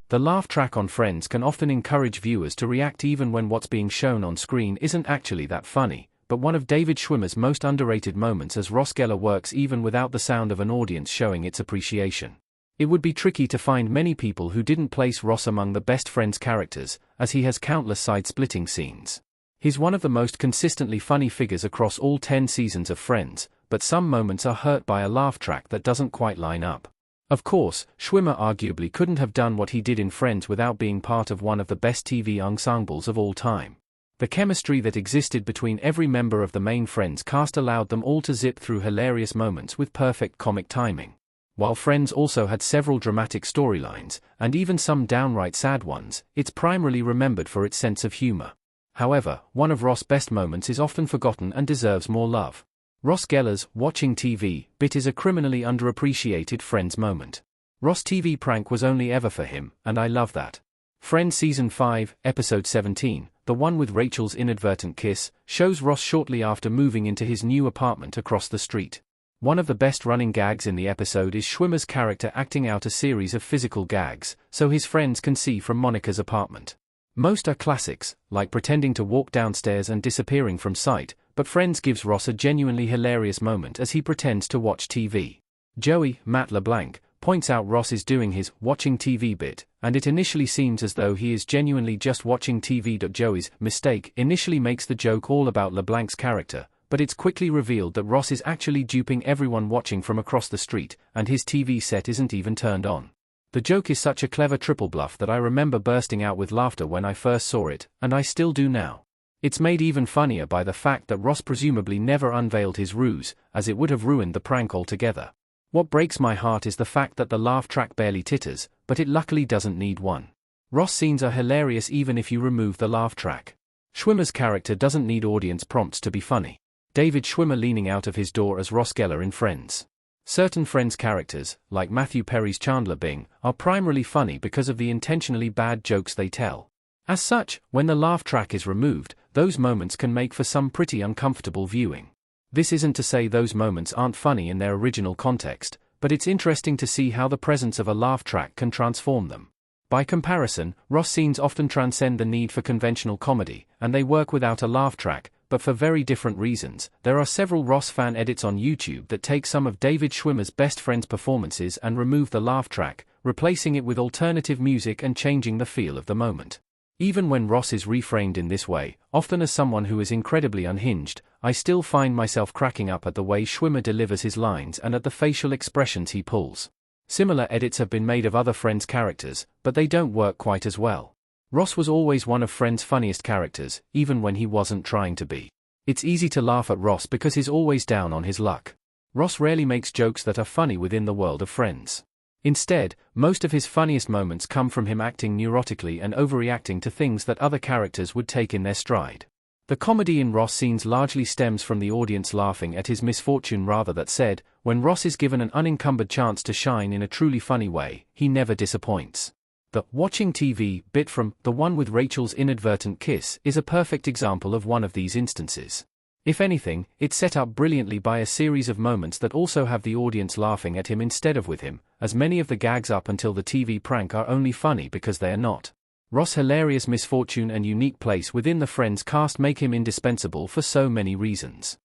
The laugh track on Friends can often encourage viewers to react even when what's being shown on screen isn't actually that funny, but one of David Schwimmer's most underrated moments as Ross Geller works even without the sound of an audience showing its appreciation. It would be tricky to find many people who didn't place Ross among the best Friends characters, as he has countless side-splitting scenes. He's one of the most consistently funny figures across all 10 seasons of Friends, but some moments are hurt by a laugh track that doesn't quite line up. Of course, Schwimmer arguably couldn't have done what he did in Friends without being part of one of the best TV ensembles of all time. The chemistry that existed between every member of the main Friends cast allowed them all to zip through hilarious moments with perfect comic timing. While Friends also had several dramatic storylines, and even some downright sad ones, it's primarily remembered for its sense of humor. However, one of Ross' best moments is often forgotten and deserves more love. Ross Geller's watching TV bit is a criminally underappreciated Friends moment. Ross' TV prank was only ever for him, and I love that. Friends Season 5, Episode 17, the one with Rachel's inadvertent kiss, shows Ross shortly after moving into his new apartment across the street. One of the best running gags in the episode is Schwimmer's character acting out a series of physical gags, so his friends can see from Monica's apartment. Most are classics, like pretending to walk downstairs and disappearing from sight, but Friends gives Ross a genuinely hilarious moment as he pretends to watch TV. Joey, Matt LeBlanc, points out Ross is doing his watching TV bit, and it initially seems as though he is genuinely just watching TV. Joey's mistake initially makes the joke all about LeBlanc's character, but it's quickly revealed that Ross is actually duping everyone watching from across the street, and his TV set isn't even turned on. The joke is such a clever triple bluff that I remember bursting out with laughter when I first saw it, and I still do now. It's made even funnier by the fact that Ross presumably never unveiled his ruse, as it would have ruined the prank altogether. What breaks my heart is the fact that the laugh track barely titters, but it luckily doesn't need one. Ross scenes are hilarious even if you remove the laugh track. Schwimmer's character doesn't need audience prompts to be funny. David Schwimmer leaning out of his door as Ross Geller in Friends. Certain Friends characters, like Matthew Perry's Chandler Bing, are primarily funny because of the intentionally bad jokes they tell. As such, when the laugh track is removed, those moments can make for some pretty uncomfortable viewing. This isn't to say those moments aren't funny in their original context, but it's interesting to see how the presence of a laugh track can transform them. By comparison, Ross scenes often transcend the need for conventional comedy, and they work without a laugh track, but for very different reasons. There are several Ross fan edits on YouTube that take some of David Schwimmer's best Friends performances and remove the laugh track, replacing it with alternative music and changing the feel of the moment. Even when Ross is reframed in this way, often as someone who is incredibly unhinged, I still find myself cracking up at the way Schwimmer delivers his lines and at the facial expressions he pulls. Similar edits have been made of other Friends characters, but they don't work quite as well. Ross was always one of Friends' funniest characters, even when he wasn't trying to be. It's easy to laugh at Ross because he's always down on his luck. Ross rarely makes jokes that are funny within the world of Friends. Instead, most of his funniest moments come from him acting neurotically and overreacting to things that other characters would take in their stride. The comedy in Ross scenes largely stems from the audience laughing at his misfortune. Rather that said, when Ross is given an unencumbered chance to shine in a truly funny way, he never disappoints. The watching TV bit from the one with Rachel's inadvertent kiss is a perfect example of one of these instances. If anything, it's set up brilliantly by a series of moments that also have the audience laughing at him instead of with him, as many of the gags up until the TV prank are only funny because they are not. Ross' hilarious misfortune and unique place within the Friends cast make him indispensable for so many reasons.